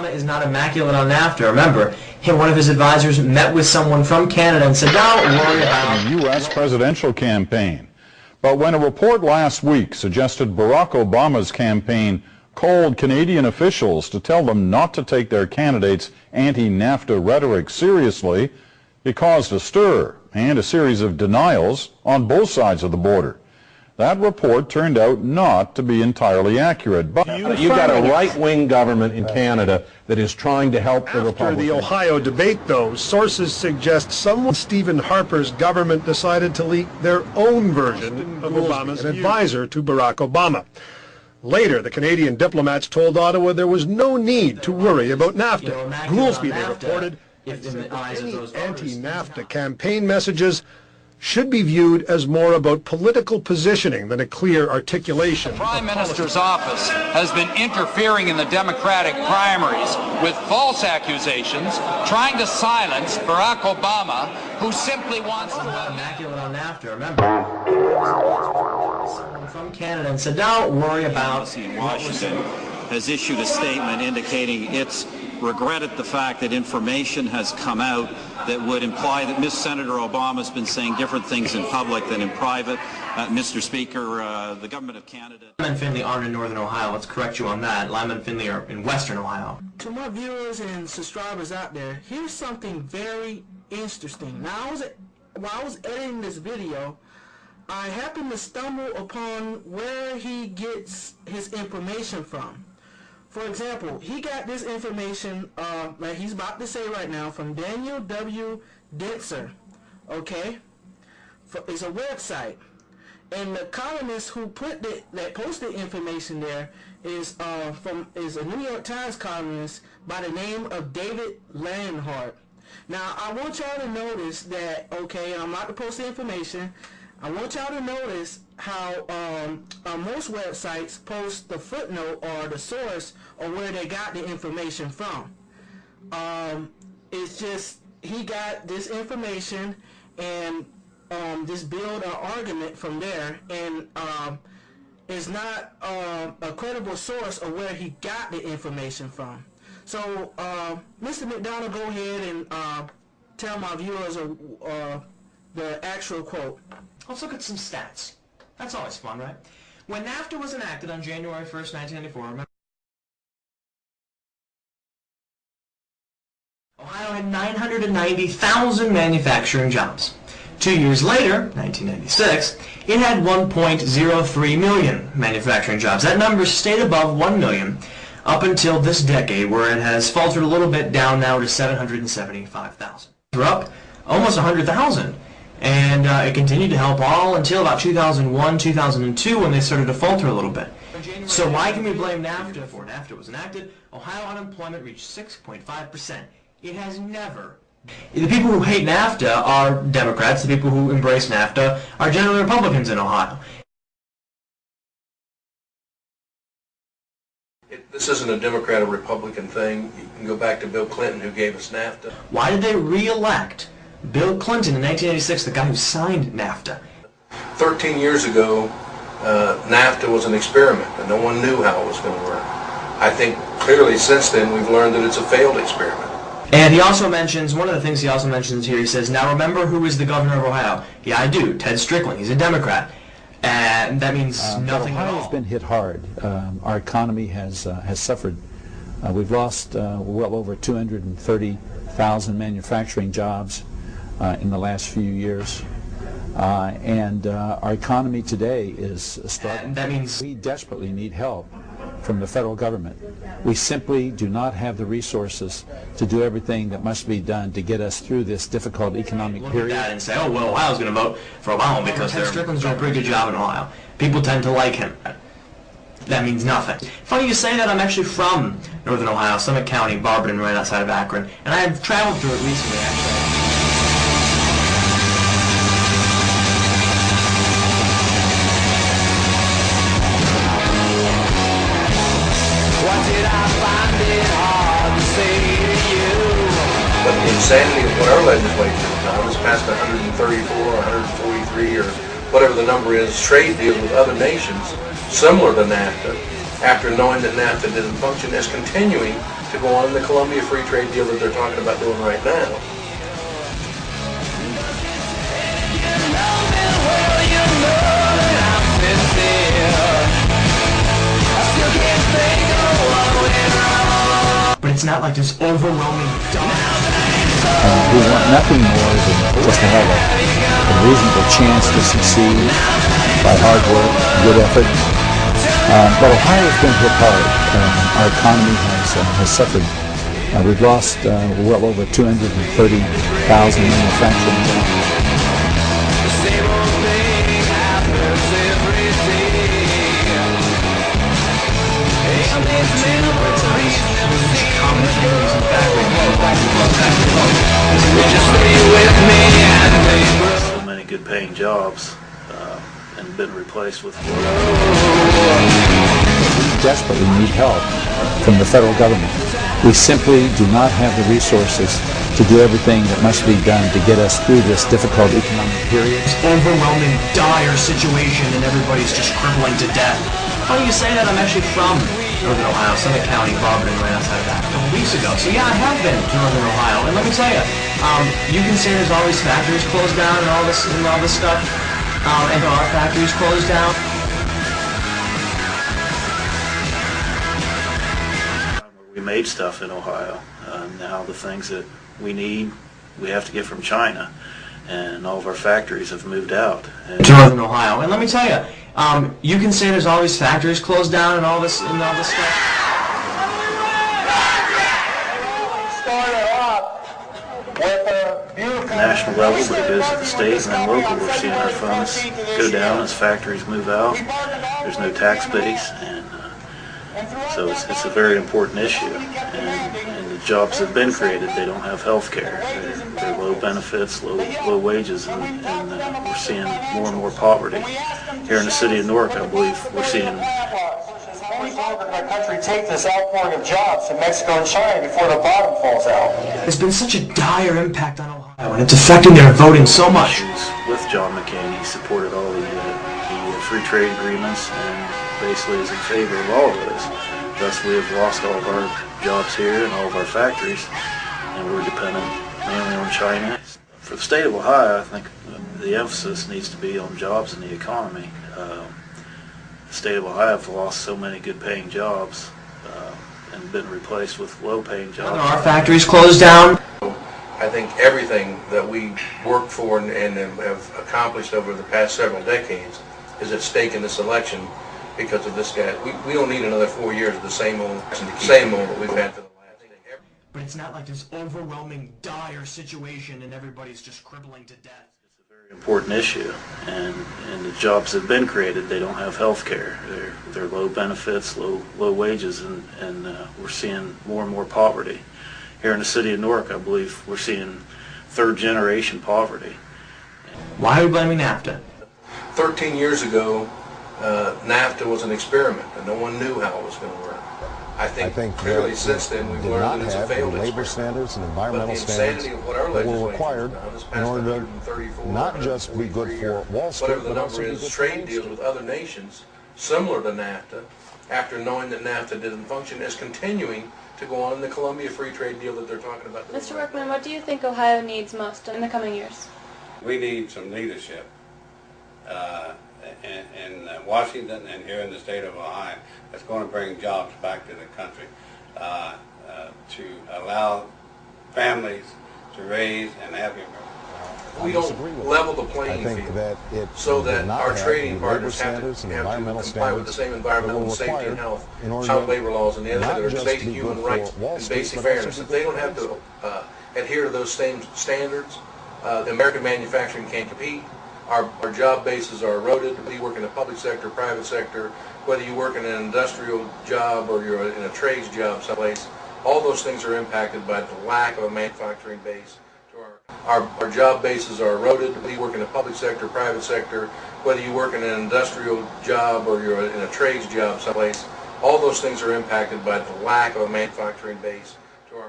Obama is not immaculate on NAFTA. Remember, one of his advisors met with someone from Canada and said, don't worry about the U.S. presidential campaign. But when a report last week suggested Barack Obama's campaign called Canadian officials to tell them not to take their candidate's anti-NAFTA rhetoric seriously, it caused a stir and a series of denials on both sides of the border. That report turned out not to be entirely accurate. But you've got a right-wing government in Canada that is trying to help the Republicans. After the Ohio debate, though, sources suggest someone Stephen Harper's government decided to leak their own version of Obama's an advisor to Barack Obama. Later, the Canadian diplomats told Ottawa there was no need to worry about NAFTA. Goolsbee, they reported, said that any anti-NAFTA campaign messages should be viewed as more about political positioning than a clear articulation. The Prime Minister's office has been interfering in the Democratic primaries with false accusations, trying to silence Barack Obama, who simply wants to... immaculate on NAFTA, remember. Someone from Canada and said, don't worry about... Washington has issued a statement indicating it's regretted the fact that information has come out that would imply that Ms. Senator Obama has been saying different things in public than in private. Mr. Speaker, the Government of Canada... Lyman and Finley aren't in Northern Ohio. Let's correct you on that. Lyman and Finley are in Western Ohio. To my viewers and subscribers out there, here's something very interesting. Now, while I was editing this video, I happened to stumble upon where he gets his information from. For example, he got this information, like he's about to say right now, from Daniel W. Denser, okay? It's a website. And the columnist who posted information there is a New York Times columnist by the name of David Landhart. Now, I want y'all to notice that, okay, I'm about to post the information. I want y'all to notice how most websites post the footnote or the source or where they got the information from. It's just he got this information and just build an argument from there, and it's not a credible source of where he got the information from. So, Mr. McDonald, go ahead and tell my viewers the actual quote. Let's look at some stats. That's always fun, right? When NAFTA was enacted on January 1st, 1994, remember, Ohio had 990,000 manufacturing jobs. 2 years later, 1996, it had 1.03 million manufacturing jobs. That number stayed above 1 million up until this decade, where it has faltered a little bit down now to 775,000. We're up almost 100,000. And it continued to help all until about 2001, 2002, when they started to falter a little bit. So why can we blame NAFTA? Before NAFTA was enacted, Ohio unemployment reached 6.5%. It has never. The people who hate NAFTA are Democrats. The people who embrace NAFTA are generally Republicans in Ohio. This isn't a Democrat or Republican thing. You can go back to Bill Clinton, who gave us NAFTA. Why did they re-elect Bill Clinton in 1986, the guy who signed NAFTA? 13 years ago, NAFTA was an experiment, and no one knew how it was going to work. I think clearly since then we've learned that it's a failed experiment. And he also mentions, one of the things he also mentions here, he says, now remember who is the governor of Ohio? Yeah, I do, Ted Strickland. He's a Democrat. And that means nothing at all. Ohio's been hit hard. Our economy has suffered. We've lost well over 230,000 manufacturing jobs in the last few years, and our economy today is struggling. That means we desperately need help from the federal government. We simply do not have the resources to do everything that must be done to get us through this difficult economic period. Look at that and say, oh, well, Ohio's going to vote for Obama because Ted Strickland's doing a pretty good job in Ohio. People tend to like him. That means nothing. Funny you say that. I'm actually from Northern Ohio, Summit County, Barberton, right outside of Akron, and I have traveled through it recently, actually. But the insanity of what our legislature has done is passed 134 or 143 or whatever the number is trade deals with other nations similar to NAFTA, after knowing that NAFTA didn't function, is continuing to go on in the Colombia Free Trade deal that they're talking about doing right now. But it's not like this overwhelming We want nothing more than just to have a reasonable chance to succeed by hard work, good effort. But Ohio has been hit hard. Our economy has suffered. We've lost well over 230,000 manufacturing jobs. So many good paying jobs and been replaced with Desperately need help from the federal government. We simply do not have the resources to do everything that must be done to get us through this difficult economic period. Overwhelming, dire situation, and everybody's just crippling to death. Funny you say that. I'm actually from Northern Ohio, Summit County, Barberton, right outside of that, a couple weeks ago. So yeah, I have been to Northern Ohio, and let me tell you, you can say there's all these factories closed down and all this stuff, and there are factories closed down. We made stuff in Ohio. Now the things that we need, we have to get from China, and all of our factories have moved out. To Northern Ohio, and let me tell you, you can say there's all these factories closed down and all this stuff. National level, but it goes to the state and then local. We're seeing our funds go down as factories move out. There's no tax base, and so it's a very important issue. And the jobs that have been created, they don't have health care. They're low benefits, low wages, and we're seeing more and more poverty. Here in the city of Newark, I believe we're seeing our country take this outpouring of jobs to Mexico and China before the bottom falls out. There's been such a dire impact on Ohio, and it's affecting their voting so much. With John McCain, he supported all the free trade agreements and basically is in favor of all of those. Thus, we have lost all of our jobs here and all of our factories, and we're dependent mainly on China. For the state of Ohio, I think the emphasis needs to be on jobs and the economy. The state of Ohio has lost so many good-paying jobs and been replaced with low-paying jobs. Our factories closed down. I think everything that we worked for and have accomplished over the past several decades is at stake in this election because of this guy. We don't need another 4 years of the same old that we've had for the last. But it's not like this overwhelming, dire situation and everybody's just crippling to death. Important issue, and the jobs that have been created, they don't have health care. They're low benefits, low wages, and we're seeing more and more poverty. Here in the city of Newark, I believe we're seeing third-generation poverty. Why are we blaming Nafta? 13 years ago, Nafta was an experiment, and no one knew how it was going to work. I think clearly since then we've learned that it's a failed labor experiment. standards and environmental standards that were required in order to not just be good for Wall Street, whatever the number is, trade deals with other nations similar to Nafta, after knowing that Nafta didn't function, is continuing to go on in the Colombia Free Trade deal that they're talking about. Mr. Workman, what do you think Ohio needs most in the coming years? We need some leadership in Washington and here in the state of Ohio that's going to bring jobs back to the country, to allow families to raise and have we don't level the playing field so that our trading partners have to comply with the same environmental safety and health, child labor laws, and the other basic human rights and basic fairness. If they don't have to adhere to those same standards, the American manufacturing can't compete. Our job bases are eroded. Whether you work in the public sector, private sector, whether you work in an industrial job or you're in a trades job someplace, all those things are impacted by the lack of a manufacturing base. Our job bases are eroded. Whether you work in the public sector, private sector, whether you work in an industrial job or you're in a trades job someplace, all those things are impacted by the lack of a manufacturing base.